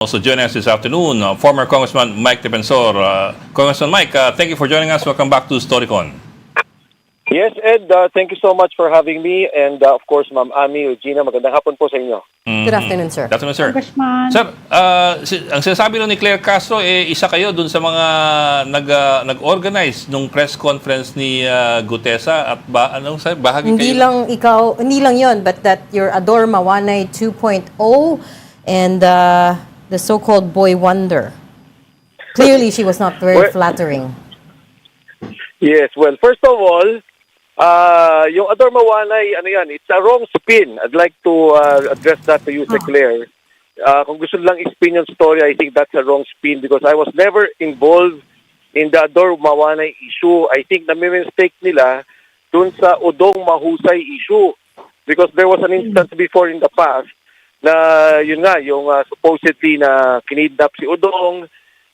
Also joining us this afternoon, former Congressman Mike Defensor. Congressman Mike, thank you for joining us. Welcome back to StoryCon. Yes, Ed. Thank you so much for having me. And of course, Ma'am Ami, Regina, magandang hapon po sa inyo. Good afternoon, sir. Good afternoon, sir. Congressman. Sir, ang sinasabi ni Claire Castro, isa kayo dun sa mga nag-organize nung press conference ni Gutesa at bahagi Hindi kayo? lang ikaw, hindi lang yon, but that you're Ador Mawanay 2.0 and the so-called boy wonder. Clearly, she was not very flattering. Yes, well, first of all, yung Ador Mawanay, it's a wrong spin. I'd like to address that to you, Sir Claire. Kung gusto lang i-spin yung story, I think that's a wrong spin because I was never involved in the Ador Mawanay issue. I think nami-mistake nila dun sa Udong Mahusay issue because there was an instance before in the past na yun nga, yung supposedly na kinidnap si Udong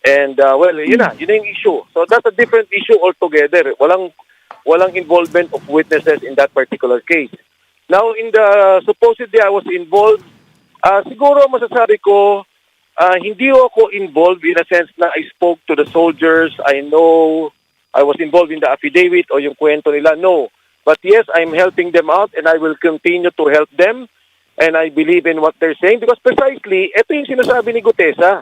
and yun na yung issue. So that's a different issue altogether. Walang involvement of witnesses in that particular case. Now, in the supposedly I was involved, siguro masasabi ko, hindi ako involved in a sense na I spoke to the soldiers. I know I was involved in the affidavit o yung kwento nila. No. But yes, I'm helping them out and I will continue to help them. And I believe in what they're saying because precisely, ito yung sinasabi ni Gutesa.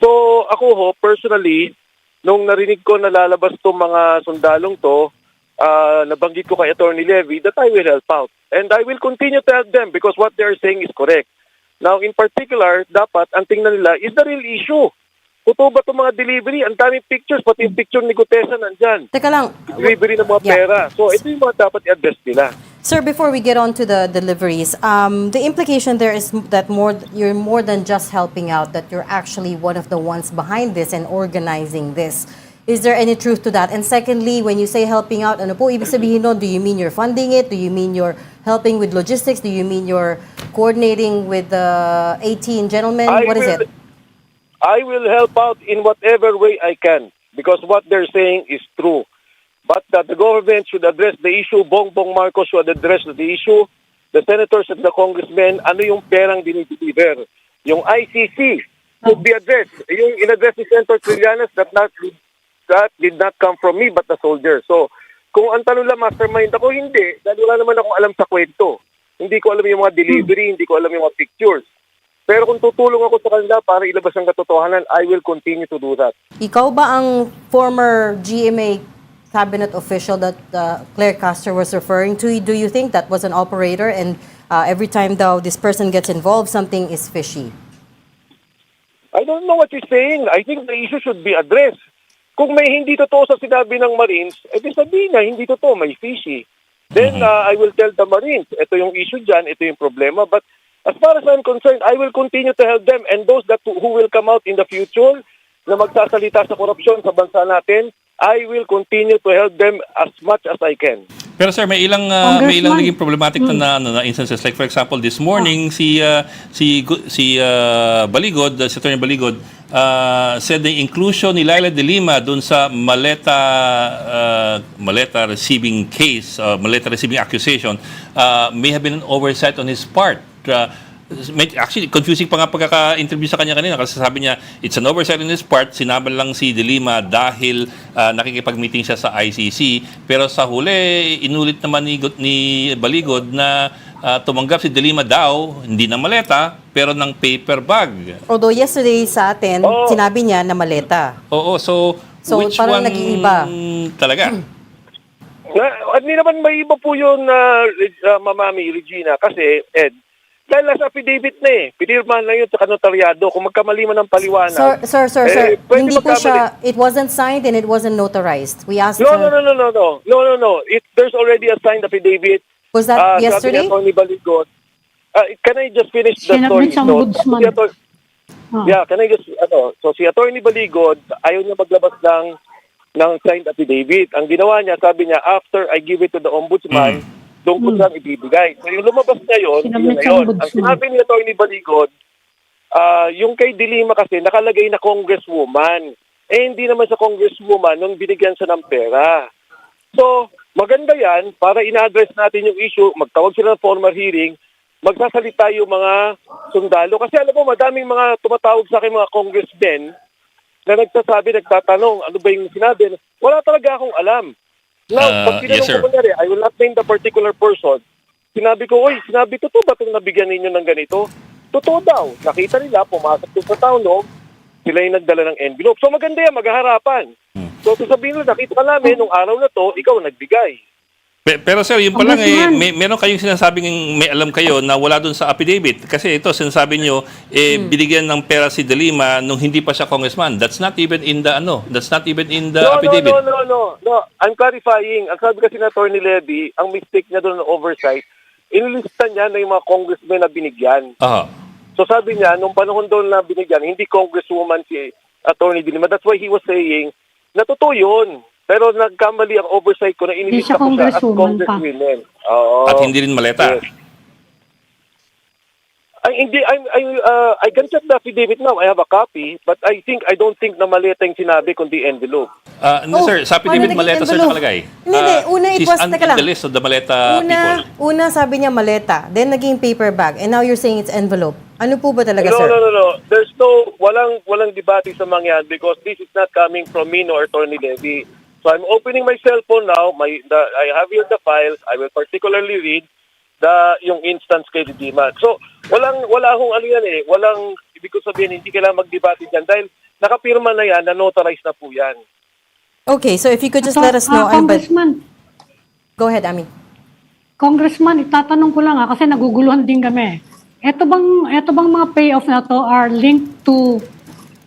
So ako personally, nung narinig ko na lalabas itong mga sundalong to, nabanggit ko kay Attorney Levy that I will help out. And I will continue to help them because what they're saying is correct. Now, in particular, dapat ang tingnan nila is the real issue. Totoo ba itong mga delivery? Ang daming pictures, pati yung picture ni Gutesa nandyan. Teka lang. Delivery ng mga pera. So ito yung mga dapat i-address nila. Sir, before we get on to the deliveries, the implication there is that you're more than just helping out, that you're actually one of the ones behind this and organizing this. Is there any truth to that? And secondly, when you say helping out, ano po ibig sabihin nun? Do you mean you're funding it? Do you mean you're helping with logistics? Do you mean you're coordinating with the 18 gentlemen? What is it? I will help out in whatever way I can because what they're saying is true. But that the government should address the issue, Bongbong Marcos should address the issue, the senators and the congressmen, ano yung perang dinideliver. Yung ICC should be addressed. Yung in-address ni Senator Trillanes that did not come from me but the soldier. So, kung ang tanong lang mastermind ako, hindi. Dahil wala naman akong alam sa kwento. Hindi ko alam yung mga delivery, hindi ko alam yung mga pictures. Pero kung tutulong ako sa kanila para ilabas ang katotohanan, I will continue to do that. Ikaw ba ang former GMA cabinet official that Claire Castro was referring to? Do you think that was an operator and every time though this person gets involved, something is fishy? I don't know what you're saying. I think the issue should be addressed. Kung may hindi totoo sa sinabi ng Marines, edi sabihin na hindi totoo, may fishy. Then I will tell the Marines, ito yung issue dyan, ito yung problema. But as far as I'm concerned, I will continue to help them and those who will come out in the future na magsasalita sa korupsyon sa bansa natin, I will continue to help them as much as I can. Pero sir, may ilang naging problematic na instances. Like for example, this morning si Baligod, si Attorney Baligod, said the inclusion ni Laila de Lima dun sa maleta receiving case, maleta receiving accusation, may have been an oversight on his part. Actually, confusing pa nga pagkaka-interview sa kanya kanina kasi sabi niya, it's an oversight on his part, sinabi lang si De Lima dahil nakikipag-meeting siya sa ICC, pero sa huli, inulit naman ni Baligod na tumanggap si De Lima daw, hindi na maleta, pero ng paper bag. Although yesterday sa atin, sinabi niya na maleta. Oo, so which parang one nag-iiba talaga? Hindi naman may iba po yun, Mamami, Regina, kasi, Ed, dahil nasa affidavit na pinirmahan na yun sa notaryado. Kung magkamali man ng paliwanag. Sir. Hindi po siya, it wasn't signed and it wasn't notarized. We asked No. There's already a signed affidavit. Was that yesterday? Sabi ni Atty. Baligod. Can I just finish the story? Can I just, so si Atty. Baligod, ayaw niya maglabas ng signed affidavit. Ang ginawa niya, sabi niya, after I give it to the ombudsman, doon ko siyang ibibigay. So yung lumabas ngayon, yun na yun. Ang sinabi ni Atty. Baligod, yung kay De Lima kasi nakalagay na congresswoman. Hindi naman sa congresswoman nung binigyan siya ng pera. So, maganda yan para ina-address natin yung issue, magtawag sila ng formal hearing magsasalita yung mga sundalo. Kasi alam mo, madaming mga tumatawag sa akin mga congressmen na nagsasabi, nagtatanong, ano ba yung sinabi? Wala talaga akong alam. Now, pag Yes, tinanong sir. ko kunyari, I will not name the particular person, sinabi ko, sinabi, totoo ba itong nabigyan ninyo ng ganito? Totoo daw. Nakita nila, pumasok doon sa town hall, sila yung nagdala ng envelope. So maganda yan, maghaharapan. So sasabihin nila, nakita ka namin, nung araw na to, ikaw nagbigay. Pero sir, yun pa lang Congressman. meron kayong sinasabing may alam kayo na wala dun sa affidavit. Kasi ito, sinasabi nyo, binigyan ng pera si De Lima nung hindi pa siya congressman. That's not even in the, that's not even in the affidavit. No. I'm clarifying. Ang sabi kasi na Attorney Levy, ang mistake niya doon ng oversight, inilista niya na yung mga congressmen na binigyan. Aha. So sabi niya, nung panahon doon na binigyan, hindi congresswoman si Attorney De Lima. That's why he was saying, na totoo yun. Pero nagkamali ang oversight ko na Hindi inilista siya ko siya as congresswoman pa. congresswomen. Oo. At hindi rin maleta. Yes. I can check the affidavit now. I have a copy, but I don't think na maleta yung sinabi kundi envelope. No, sir, sa affidavit paano maleta naging sir envelope? nakalagay. Hindi, una it She's was, on teka lang. the list of the maleta people. Una sabi niya maleta, then naging paper bag, and now you're saying it's envelope. Ano po ba talaga, sir? No. There's walang debate sa mga yan because this is not coming from me nor Attorney Levy. So I'm opening my cell phone now. I have here the files. I will particularly read yung instance kay Dima. So wala akong ano yan eh. Walang, ibig ko sabihin, hindi kailangan mag-debate dyan dahil nakapirma na yan, na-notarize na po yan. Okay, so if you could just let us know. Congressman, Go ahead, Ami. Congressman, itatanong ko lang kasi naguguluhan din kami. Ito bang mga payoff na to are linked to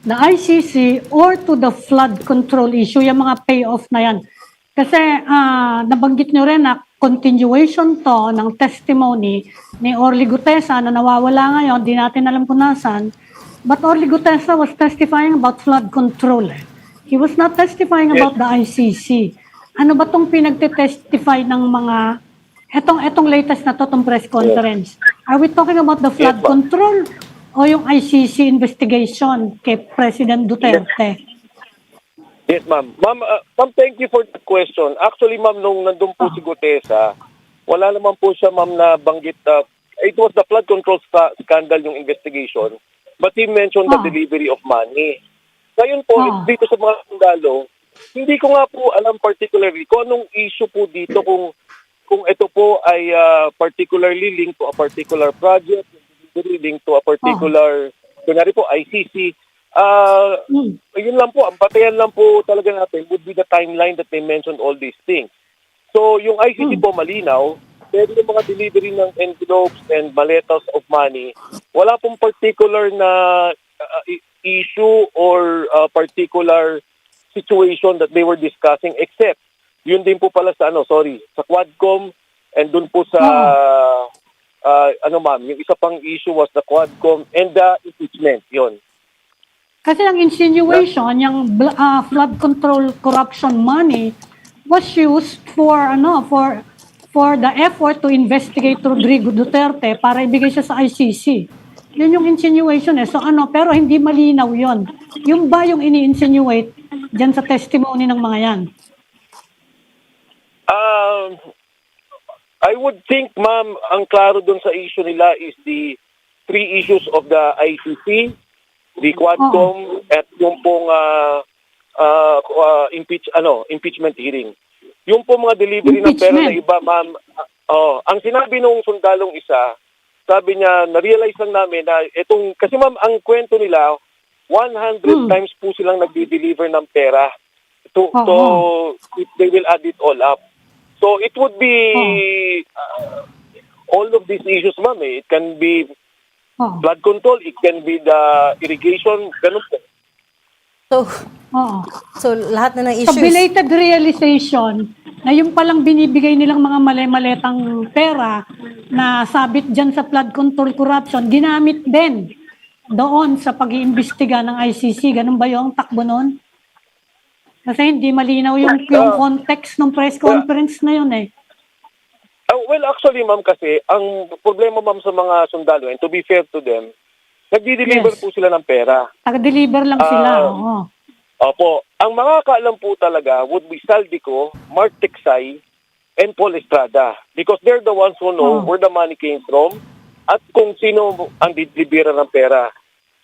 the ICC or to the flood control issue, yung mga payoff na yan? Kasi nabanggit nyo rin na continuation to ng testimony ni Orly Gutesa na nawawala ngayon, di natin alam kung nasan. But Orly Gutesa was testifying about flood control. He was not testifying about the ICC. Ano ba tong pinagte-testify ng mga etong latest na to, tong press conference? Are we talking about the flood Yes, ma'am. control o yung ICC investigation kay President Duterte? Yes, ma'am. Ma'am, thank you for the question. Actually, ma'am, nung nandun po si Gutesa, wala naman po siya, ma'am, na banggit it was the flood control scandal yung investigation, but he mentioned the delivery of money. Ngayon po, dito sa mga skandalo, hindi ko nga po alam particularly kung anong issue po dito, kung ito po ay particularly linked to a particular project, linked to a particular, kunyari po, ICC. Yun lang po, ang batayan lang po talaga natin would be the timeline that they mentioned all these things. So, yung ICC po malinaw, pero yung mga delivery ng envelopes and maletas of money, wala pong particular na issue or particular situation that they were discussing except yun din po pala sa sa Quadcom and dun po sa ma'am, yung isa pang issue was the Quadcom and the impeachment, yun. Kasi ang insinuation, yung flood control corruption money was used for the effort to investigate Rodrigo Duterte para ibigay siya sa ICC. Yun yung insinuation eh. So pero hindi malinaw yun. Yung ba yung ini-insinuate dyan sa testimony ng mga yan? I would think, ma'am, ang klaro dun sa issue nila is the three issues of the ICC, the Quadcom, at yung pong impeachment hearing. Yung pong mga delivery ng pera na iba, ma'am, ang sinabi nung sundalong isa, sabi niya, na-realize lang namin na itong, kasi ma'am, ang kwento nila, 100 times po silang nagdi-deliver ng pera if they will add it all up. So it would be all of these issues, ma'am. It can be flood control, it can be the irrigation, ganun po. So lahat na ng So issues. belated realization na yung palang binibigay nilang mga mali-maletang pera na sabit dyan sa flood control corruption, ginamit din doon sa pag-iimbestiga ng ICC. Ganun ba yung takbo nun? Kasi hindi malinaw yung context ng press conference na yun eh. Well, actually, ma'am, kasi ang problema, ma'am, sa mga sundalo, and to be fair to them, nagdi-deliver po sila ng pera. Taga-deliver lang sila. Opo. Ang mga kaalam po talaga would be Saldico, Mark Tiksay, and Paul Estrada. Because they're the ones who know where the money came from, at kung sino ang didibira ng pera.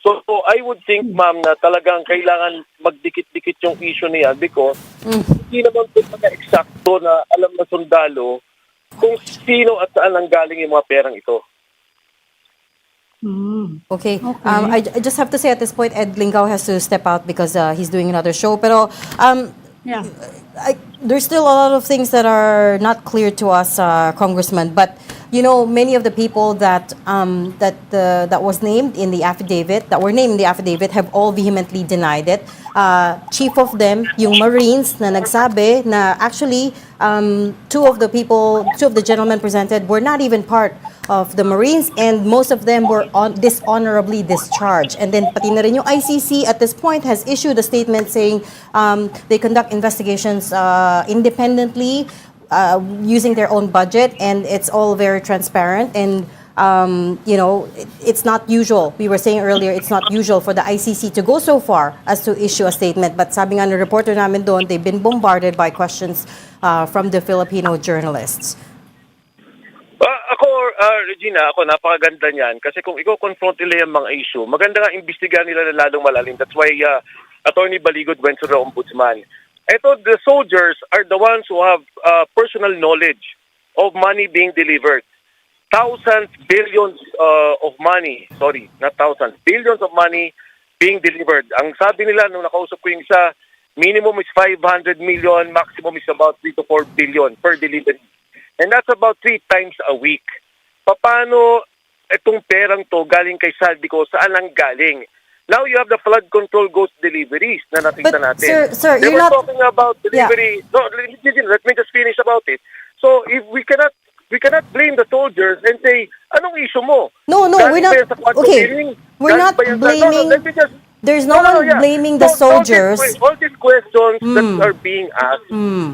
So I would think, ma'am, na talagang kailangan magdikit-dikit yung issue niya because hindi naman po eksakto na alam ng sundalo kung sino at saan ang galing yung mga perang ito. Okay. I just have to say at this point, Ed Lingao has to step out because he's doing another show. Pero Yeah. there's still a lot of things that are not clear to us, Congressman. But you know, many of the people that that was named in the affidavit, that were named in the affidavit, have all vehemently denied it. Chief of them, yung Marines, na nagsabi na actually two of the gentlemen presented were not even part of the Marines, and most of them were dishonorably discharged. And then pati na rin yung ICC at this point has issued a statement saying they conduct investigations independently using their own budget, and it's all very transparent. And you know, it's not usual. We were saying earlier, it's not usual for the ICC to go so far as to issue a statement. But sabi nga ng reporter namin doon, they've been bombarded by questions from the Filipino journalists. Ako, Regina, napakaganda niyan. Kasi kung i-confront nila yung mga issue, maganda nga imbestigahan nila na lalong malalim. That's why Attorney Baligod went to the Ombudsman. Ito, the soldiers are the ones who have personal knowledge of money being delivered. Thousands, billions of money. Sorry, not thousands. Billions of money being delivered. Ang sabi nila, nung nakausap ko yung isa, minimum is 500 million, maximum is about 3 to 4 billion per delivery. And that's about 3 times a week. Paano itong perang to galing kay Saldico, saan ang galing? Now you have the flood control ghost deliveries na nakita But, natin. sir, They you're were not... talking about delivery. Yeah. No, let me just finish about it. So if we cannot blame the soldiers and say, anong issue mo? No, Galing we're not... ba yan sa quad Okay, hearing? we're Galing not ba yan sa- blaming... let me just... There's no one blaming the So, soldiers. All these questions that are being asked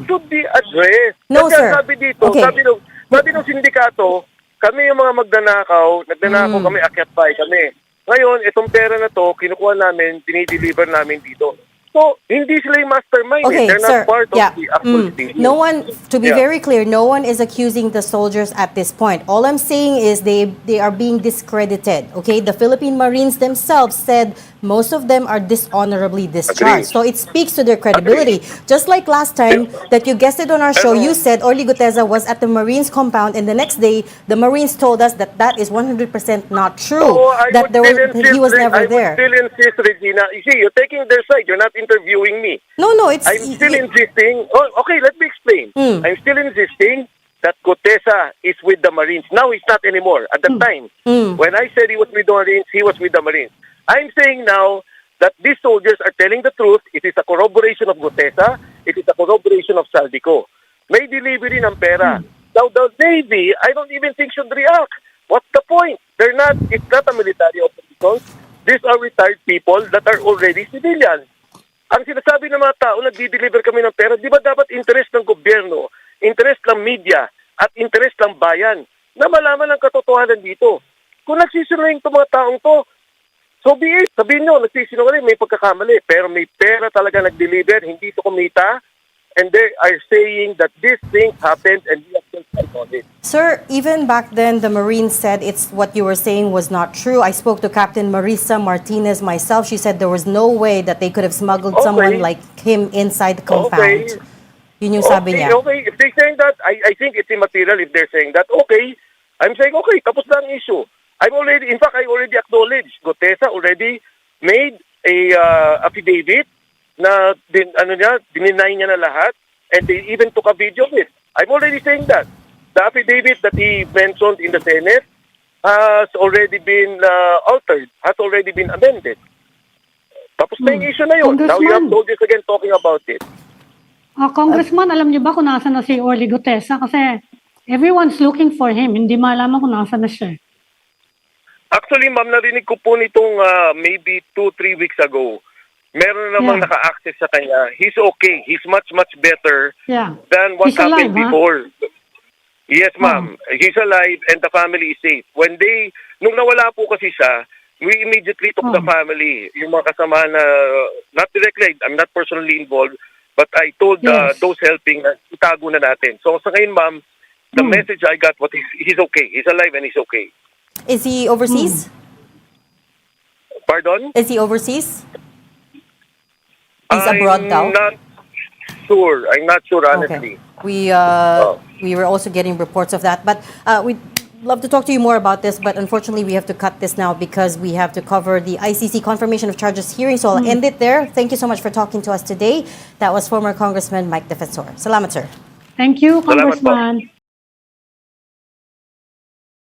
should be addressed. No, Kasi sir. sabi dito, Okay. sabi ng sindikato, kami yung mga nagnanakaw kami, akyat bahay kami. Ngayon, itong pera na to, kinukuha namin, dinideliver namin dito. So, hindi sila yung mastermind. Okay, They're sir. not part of Yeah. the actual business. No one, to be Yeah. very clear, no one is accusing the soldiers at this point. All I'm saying is they are being discredited. Okay, the Philippine Marines themselves said most of them are dishonorably discharged. Agreed. So it speaks to their credibility. Just like last time that you guessed it on our show, you said Orly Guteza was at the Marines compound, and the next day the Marines told us that that is 100% not true. That he was never there. I would still insist, Regina. You see, you're taking their side. You're not interviewing me. No, it's... I'm still insisting. Oh, okay, let me explain. I'm still insisting that Gutesa is with the Marines. Now he's not anymore. At the time, when I said he was with the Marines, he was with the Marines. I'm saying now that these soldiers are telling the truth. It is a corroboration of Gutesa. It is a corroboration of Saldico. May delivery ng pera. Now, the Navy, I don't even think should react. What's the point? It's not a military operation. These are retired people that are already civilians. Ang sinasabi ng mga tao, nagdi-deliver kami ng pera, di ba dapat interest ng gobyerno, interest ng media, at interest ng bayan na malaman ang katotohanan dito? Kung nagsisinungaling itong mga taong to, so be it. Sabihin nyo, nagsisinungaling, may pagkakamali, pero may pera talaga nag-deliver, hindi ito kumita, and they are saying that these things happened and we have to fight on it. Sir, even back then, the Marines said it's what you were saying was not true. I spoke to Captain Marisa Martinez myself. She said there was no way that they could have smuggled someone like him inside the compound. Yun yung sabi niya. Okay, if they're saying that, I think it's immaterial if they're saying that. Okay, I'm saying, okay, tapos na ang issue. I already acknowledged. Gutesa already made a affidavit na dininay niya na lahat, and they even took a video of it. I'm already saying that. The affidavit that he mentioned in the Senate has already been altered, has already been amended. Tapos na yung issue na yun. Now you have soldiers again talking about it. Congressman, alam niyo ba kung nasa na si Orly Gutesa? Kasi everyone's looking for him. Hindi malaman kung nasa na siya. Actually, ma'am, narinig ko po nitong maybe 2-3 weeks ago. Meron na namang naka-access sa kanya. He's okay. He's much, much better than what He's happened alive, before. Yes, ma'am. He's alive and the family is safe. Nung nawala po kasi siya, we immediately took the family, yung mga kasama na, not directly, I'm not personally involved, but I told those helping na itago na natin. So sa ngayon, ma'am, the message I got, he's okay. He's alive and he's okay. Is he overseas? Pardon? Is he overseas? He's abroad now? I'm not sure, honestly. Okay. We were also getting reports of that, but we'd love to talk to you more about this, but unfortunately we have to cut this now because we have to cover the ICC confirmation of charges hearing, so I'll end it there. Thank you so much for talking to us today. That was former Congressman Mike Defensor. Salamat, sir. Thank you, Salamat po. Congressman.